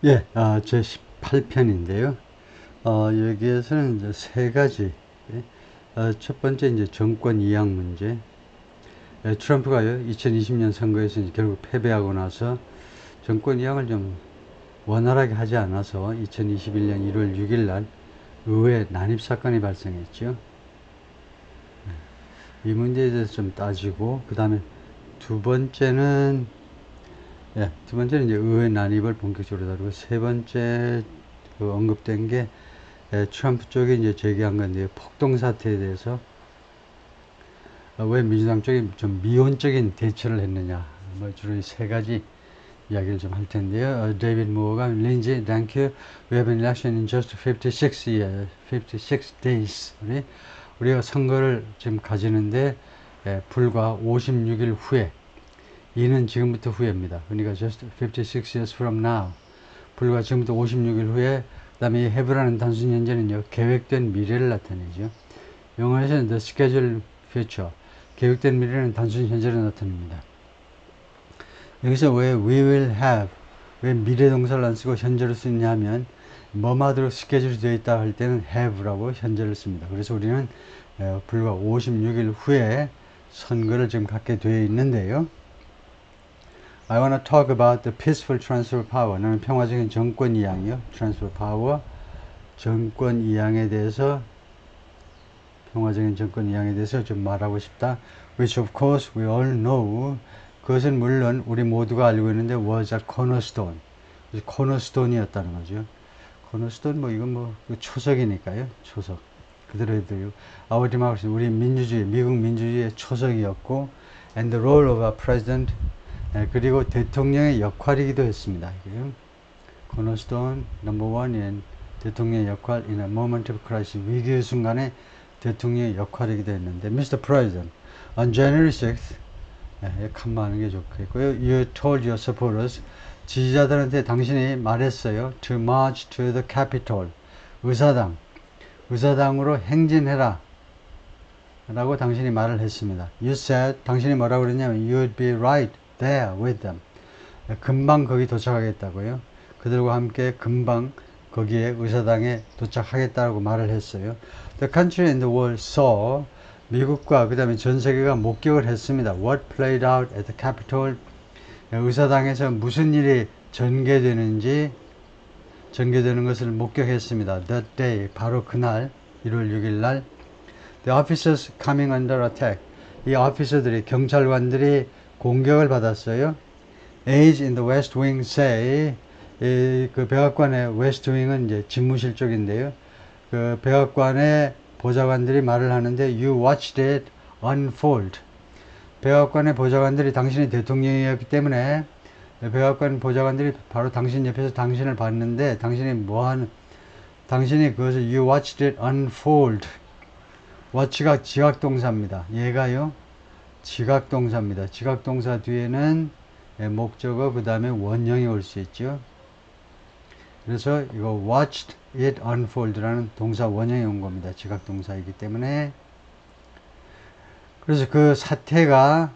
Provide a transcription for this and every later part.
예, 제 18편인데요. 여기에서는 이제 세 가지. 예, 첫 번째 이제 정권 이양 문제. 트럼프가요, 2020년 선거에서 이제 결국 패배하고 나서 정권 이양을 좀 원활하게 하지 않아서 2021년 1월 6일 날 의회 난입 사건이 발생했죠. 이 문제에 대해서 좀 따지고, 그 다음에 두 번째는, 두 번째는 이제 의회 난입을 본격적으로 다루고, 세 번째 그 언급된 게 트럼프 쪽이 이제 제기한 건데요. 폭동 사태에 대해서 왜 민주당 쪽이 좀 미온적인 대처를 했느냐. 뭐 주로 이 세 가지 이야기를 좀 할 텐데요. 데이비드 무어가 린지, thank you. We have an election in just 56 years, 56 days. 우리가 선거를 지금 가지는데 불과 56일 후에, 이는 지금부터 후에입니다. 그러니까 just 56 years from now. 불과 지금부터 56일 후에, 그 다음에 이 have라는 단순 현재는요, 계획된 미래를 나타내죠. 영어에서는 the scheduled future, 계획된 미래는 단순 현재를 나타냅니다. 여기서 왜 we will have, 왜 미래 동사를 안 쓰고 현재를 쓰냐 하면, 뭐마도록 스케줄이 되어 있다 할 때는 have라고 현재를 씁니다. 그래서 우리는 불과 56일 후에 선거를 지금 갖게 되어 있는데요. I want to talk about the peaceful transfer of power. 나는 평화적인 정권 이양이요. transfer power, 정권 이양에 대해서, 평화적인 정권 이양에 대해서 좀 말하고 싶다. Which of course we all know. 그것은 물론 우리 모두가 알고 있는데 was a cornerstone. 코너스톤이었다는 거죠. 코너스톤 뭐 이건 뭐 초석이니까요. 초석. 그대로 해도요. Our democracy, 우리 민주주의, 미국 민주주의의 초석이었고, and the role of a president, 그리고 대통령의 역할이기도 했습니다. 코너스톤 넘버 원인 대통령의 역할 in a moment of crisis, 위기의 순간에 대통령의 역할이기도 했는데, Mr. President, on January 6th, 칸마하는 게 좋겠고요. You told your supporters, 지지자들한테 당신이 말했어요. To march to the Capitol, 의사당으로 행진해라 라고 당신이 말을 했습니다. You said, 당신이 뭐라고 그랬냐면 You'd be right there with them. 금방 거기 도착하겠다고요. 그들과 함께 금방 거기에 의사당에 도착하겠다고 말을 했어요. The country and the world saw, 미국과 그 다음에 전 세계가 목격을 했습니다. What played out at the Capitol, 의사당에서 무슨 일이 전개되는 것을 목격했습니다. That day, 바로 그날 1월 6일 날 The officers coming under attack, 이 오피서들이, 경찰관들이 공격을 받았어요. Aides in the West Wing say, 그 백악관의 웨스트 윙은 이제 집무실 쪽인데요. 그 백악관의 보좌관들이 말을 하는데 You watched it unfold. 백악관의 보좌관들이 당신이 대통령이었기 때문에 백악관 보좌관들이 바로 당신 옆에서 당신을 봤는데 당신이 그것을 You watched it unfold. watch가 지각동사입니다. 얘가요 지각동사입니다. 지각동사 뒤에는 목적어 그 다음에 원형이 올 수 있죠. 그래서 이거 watched it unfold라는 동사 원형이 온 겁니다. 지각동사이기 때문에. 그래서 그 사태가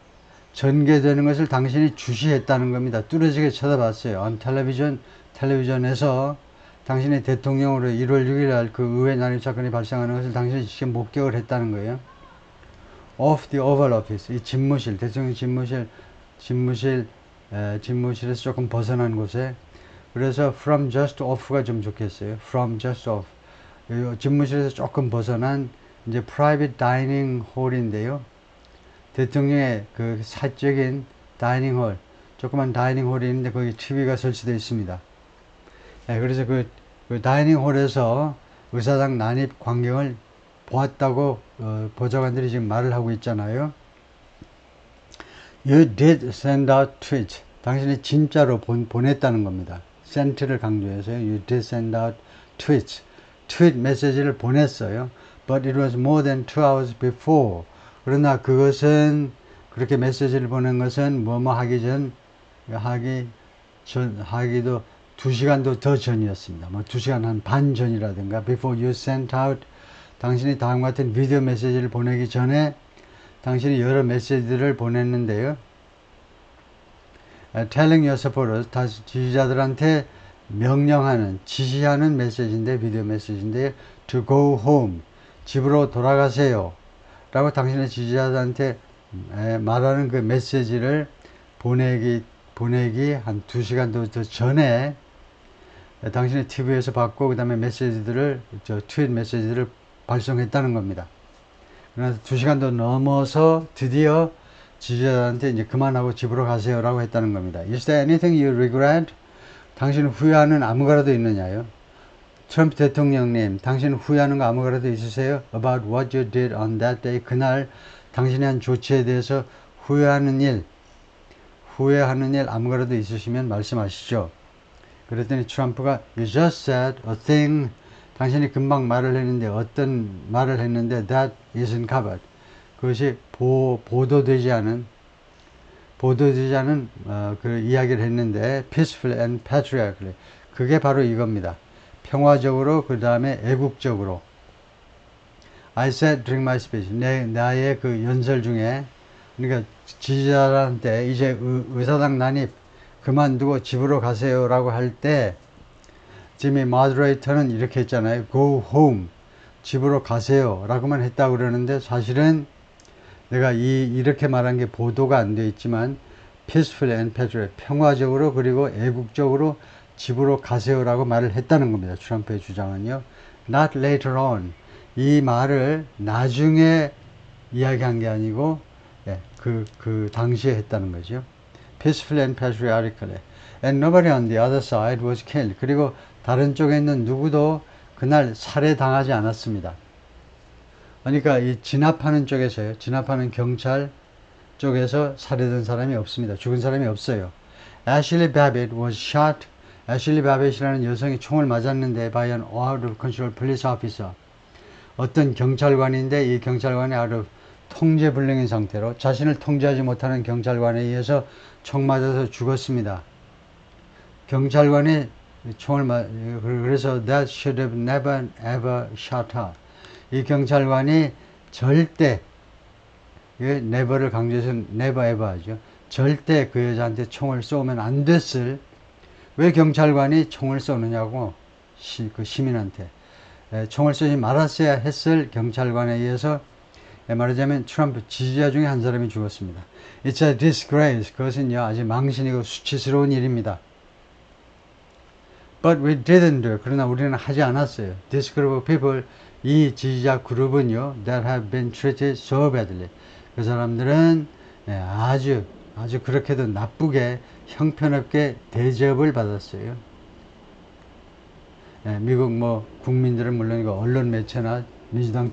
전개되는 것을 당신이 주시했다는 겁니다. 뚜렷하게 쳐다봤어요. on 텔레비전에서 당신이 대통령으로 1월 6일 날 그 의회 난입 사건이 발생하는 것을 당신이 직접 목격을 했다는 거예요. of the Oval Office, 이 집무실, 대통령 집무실에서 조금 벗어난 곳에. 그래서 from just off가 좀 좋겠어요. from just off. 집무실에서 조금 벗어난 이제 private dining hall인데요. 대통령의 그 사적인 다이닝 홀, 조그만 다이닝 홀이 있는데 거기 TV가 설치되어 있습니다. 그래서 그 다이닝 홀에서 의사당 난입 광경을 보았다고 보좌관들이 지금 말을 하고 있잖아요. You did send out tweets. 당신이 진짜로 보냈다는 겁니다. sent를 강조해서요. You did send out tweets. 트윗 메시지를 보냈어요. But it was more than 2 hours before. 그러나 그것은, 그렇게 메시지를 보낸 것은 하기도 2시간도 더 전이었습니다. 뭐 2시간 한 반 전이라든가. Before you sent out, 당신이 다음과 같은 비디오 메시지를 보내기 전에 당신이 여러 메시지들을 보냈는데요. Telling your supporters, 지지자들한테 명령하는, 지시하는 메시지인데, 비디오 메시지인데, to go home, 집으로 돌아가세요 라고 당신의 지지자들한테 말하는 그 메시지를 보내기 한 2시간 더 전에 당신의 TV에서 받고 그 다음에 메시지들을, 트윗 메시지들을 발송했다는 겁니다. 그래서 2시간 더 넘어서 드디어 지지자들한테 이제 그만하고 집으로 가세요 라고 했다는 겁니다. Is there anything you regret? 당신 후회하는 아무거라도 있느냐요? 트럼프 대통령님, 당신 후회하는 거 아무거라도 있으세요? About what you did on that day. 그날 당신이 한 조치에 대해서 후회하는 일 아무거라도 있으시면 말씀하시죠. 그랬더니 트럼프가 You just said a thing. 당신이 금방 말을 했는데, 어떤 말을 했는데 that isn't covered. 그것이 보도되지 않은 그 이야기를 했는데 peaceful and patriotically. 그게 바로 이겁니다. 평화적으로, 그 다음에 애국적으로. I said during my speech. 나의 그 연설 중에, 그러니까 지지자들한테 이제 의사당 난입 그만두고 집으로 가세요 라고 할 때 지금 모더레이터는 이렇게 했잖아요. Go home. 집으로 가세요 라고만 했다고 그러는데, 사실은 내가 이렇게 말한 게 보도가 안 되어 있지만 peaceful and patriotic, 평화적으로 그리고 애국적으로 집으로 가세요 라고 말을 했다는 겁니다. 트럼프의 주장은요. Not later on. 이 말을 나중에 이야기한 게 아니고 그 당시에 했다는 거죠. Peacefully and patriotically. And nobody on the other side was killed. 그리고 다른 쪽에 있는 누구도 그날 살해당하지 않았습니다. 그러니까 이 진압하는 쪽에서요. 진압하는 경찰 쪽에서 살해된 사람이 없습니다. 죽은 사람이 없어요. Ashley Babbitt was shot. 애슐리 바벳이라는 여성이 총을 맞았는데 by an out of control police officer. 어떤 경찰관인데 이 경찰관이 out of 통제불능인 상태로 자신을 통제하지 못하는 경찰관에 의해서 총 맞아서 죽었습니다. 경찰관이 그래서 that should have never ever shot her. 이 경찰관이 절대, never를 강조해서 never ever 하죠. 절대 그 여자한테 총을 쏘면 안 됐을. 왜 경찰관이 총을 쏘느냐고, 그 시민한테 총을 쏘지 말았어야 했을 경찰관에 의해서 말하자면 트럼프 지지자 중에 한 사람이 죽었습니다. It's a disgrace. 그것은요 아주 망신이고 수치스러운 일입니다. But we didn't do. 그러나 우리는 하지 않았어요. This group of people, 이 지지자 그룹은요, that have been treated so badly. 그 사람들은 아주 그렇게도 나쁘게 형편없게 대접을 받았어요. 미국 국민들은 물론이고 언론 매체나 민주당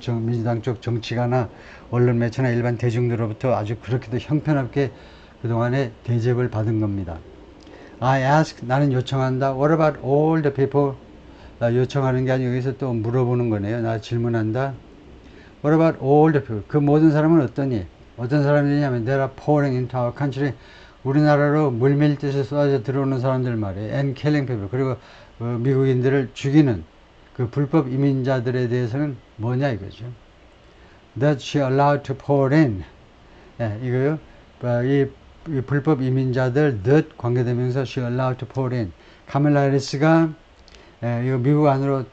쪽 정치가나 언론 매체나 일반 대중들로부터 아주 그렇게도 형편없게 그동안에 대접을 받은 겁니다. I ask, 나는 요청한다. What about all the people? 나 요청하는 게 아니고 여기서 또 물어보는 거네요. 나 질문한다. What about all the people? 그 모든 사람은 어떠니? 어떤 사람들이냐면 They are pouring into our country. 우리나라로 물밀듯이 쏟아져 들어오는 사람들 말이에요. And killing people. 그리고 미국인들을 죽이는 그 불법 이민자들에 대해서는 뭐냐 이거죠. That she allowed to pour in. 이거요. 이 불법 이민자들 that 관계대명사 she allowed to pour in. 카멜라 해리스가 이거 미국 안으로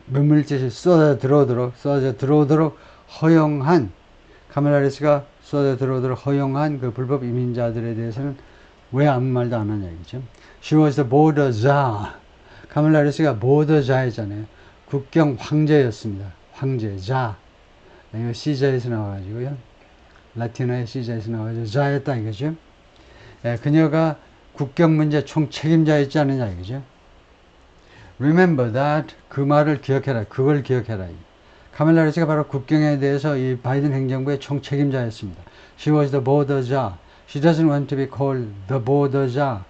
물밀듯이 쏟아져 들어오도록 허용한, 카멜라 해리스가 쏟아져 들어오도록 허용한 그 불법 이민자들에 대해서는 왜 아무 말도 안 하냐 이거죠. She was the border czar. 카멜라 해리스가 border czar이잖아요. 국경 황제였습니다. 황제, 자. 이거 시자에서 나와가지고요. 라틴어의 시자에서 나와가지고 자였다 이거죠. 그녀가 국경 문제 총책임자였지 않느냐 이거죠. Remember that. 그 말을 기억해라. 그걸 기억해라. 카멜라 해리스가 바로 국경에 대해서 이 바이든 행정부의 총책임자였습니다. She was the border czar. She doesn't want to be called the border czar.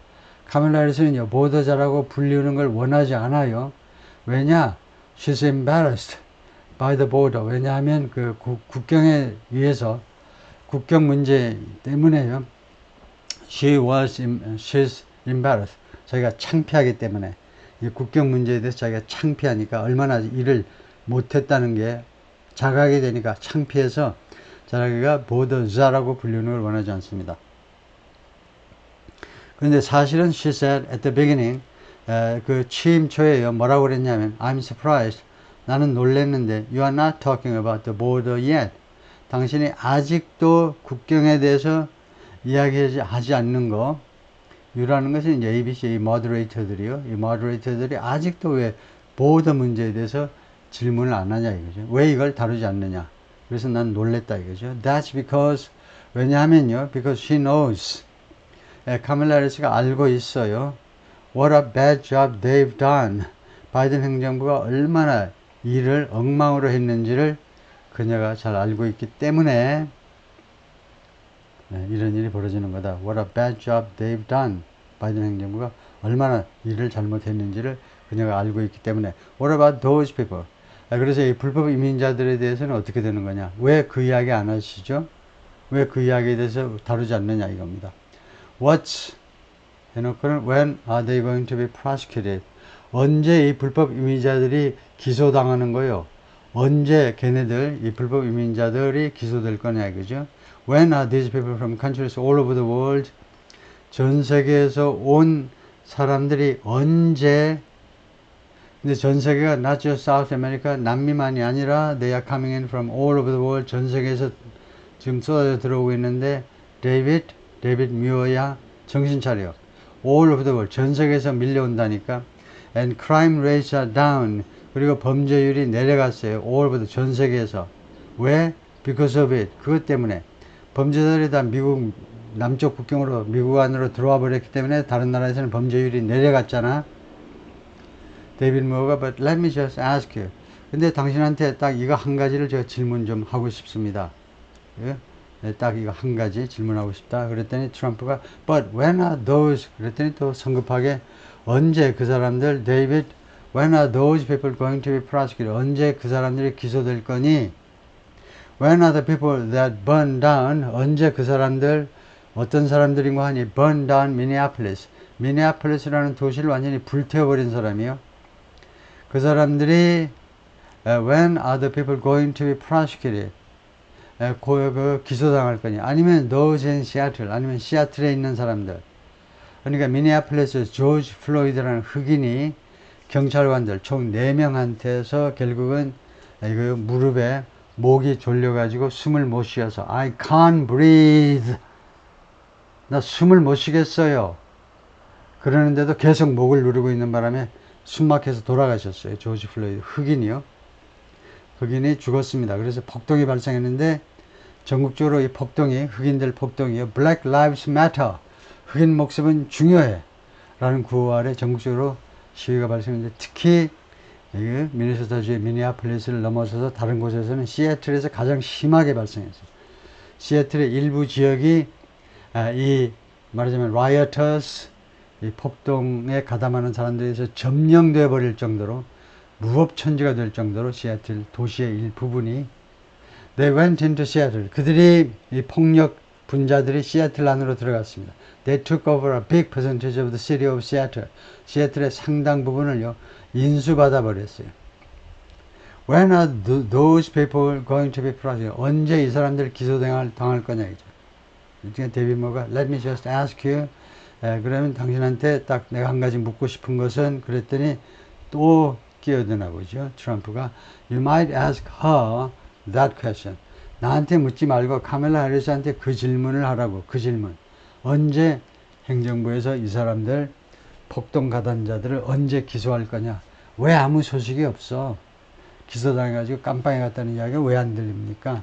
카멜라 해리스는요, 보더자라고 불리우는 걸 원하지 않아요. 왜냐? She's embarrassed by the border. 왜냐하면 그 국경에 의해서, 국경 문제 때문에요. She's embarrassed. 자기가 창피하기 때문에. 이 국경 문제에 대해서 자기가 창피하니까, 얼마나 일을 못했다는 게 자각이 되니까 창피해서 자기가 보더자라고 불리우는 걸 원하지 않습니다. 그런데 사실은 she said at the beginning, 그 취임 초에요. 뭐라고 그랬냐면 I'm surprised. 나는 놀랬는데 You are not talking about the border yet. 당신이 아직도 국경에 대해서 이야기하지 않는 거. U라는 것은 이제 ABC 모더레이터들이요. 이 모더레이터들이 아직도 왜 보더 문제에 대해서 질문을 안 하냐 이거죠. 왜 이걸 다루지 않느냐. 그래서 난 놀랬다 이거죠. That's because 왜냐하면요. Because she knows. 카밀라 해리스가 알고 있어요. What a bad job they've done. 바이든 행정부가 얼마나 일을 엉망으로 했는지를 그녀가 잘 알고 있기 때문에 이런 일이 벌어지는 거다. What a bad job they've done. 바이든 행정부가 얼마나 일을 잘못했는지를 그녀가 알고 있기 때문에 What about those people? 그래서 이 불법 이민자들에 대해서는 어떻게 되는 거냐? 왜 그 이야기 안 하시죠? 왜 그 이야기에 대해서 다루지 않느냐 이겁니다. What's 해놓고는 When are they going to be prosecuted? 언제 이 불법 이민자들이 기소당하는 거요? 언제 걔네들 이 불법 이민자들이 기소될 거냐 이거죠? When are these people from countries all over the world? 전 세계에서 온 사람들이 언제 근데 전 세계가 not just South America 남미만이 아니라 they are coming in from all over the world 전 세계에서 지금 쏟아져 들어오고 있는데 데이빗 뮤어야 정신 차려 all over the world 전 세계에서 밀려온다니까 and crime rates are down 그리고 범죄율이 내려갔어요 all over the 전 세계에서 왜? because of it 그것 때문에 범죄자들이 다 미국 남쪽 국경으로 미국 안으로 들어와 버렸기 때문에 다른 나라에서는 범죄율이 내려갔잖아 데이빗 무어가 but let me just ask you 근데 당신한테 딱 이거 한 가지를 제가 질문 좀 하고 싶습니다 예? 딱 이거 한 가지 질문하고 싶다 그랬더니 트럼프가 but when are those 그랬더니 또 성급하게 언제 그 사람들 데이빗 when are those people going to be prosecuted 언제 그 사람들이 기소될 거니 when are the people that burn down 언제 그 사람들 어떤 사람들인고 하니 burn down Minneapolis 미네아폴리스라는 도시를 완전히 불태워버린 사람이요 그 사람들이 when are the people going to be prosecuted 그 기소당할 거니 아니면 those in Seattle 아니면 시애틀에 있는 사람들 그러니까 미네아폴리스 조지 플로이드라는 흑인이 경찰관들 총 4명한테서 결국은 이거 무릎에 목이 졸려가지고 숨을 못 쉬어서 I can't breathe 나 숨을 못 쉬겠어요 그러는데도 계속 목을 누르고 있는 바람에 숨막혀서 돌아가셨어요. 조지 플로이드 흑인이요. 흑인이 죽었습니다. 그래서 폭동이 발생했는데 전국적으로 이 폭동이 흑인들 폭동이요. Black Lives Matter 흑인 목숨은 중요해 라는 구호 아래 전국적으로 시위가 발생했는데 특히 미네소타주의 미니애폴리스를 넘어서서 다른 곳에서는 시애틀에서 가장 심하게 발생했어요. 시애틀의 일부 지역이 이 말하자면 rioters 이 폭동에 가담하는 사람들에서 점령되어 버릴 정도로 무법천지가 될 정도로 시애틀 도시의 일부분이 They went into Seattle. 그들이 이 폭력 분자들이 시애틀 안으로 들어갔습니다. They took over a big percentage of the city of Seattle. 시애틀의 상당 부분을요 인수받아 버렸어요. When are those people going to be prosecuted? 언제 이 사람들 기소당할 거냐 이죠. 그러니까 데이빗 무어가 Let me just ask you. 그러면 당신한테 딱 내가 한 가지 묻고 싶은 것은 그랬더니 또 끼어드나 보죠. 트럼프가 You might ask her that question. 나한테 묻지 말고 카밀라 해리스한테 그 질문을 하라고. 그 질문. 언제 행정부에서 이 사람들 폭동 가담자들을 언제 기소할 거냐. 왜 아무 소식이 없어. 기소당해가지고 깜빵에 갔다는 이야기가 왜 안 들립니까?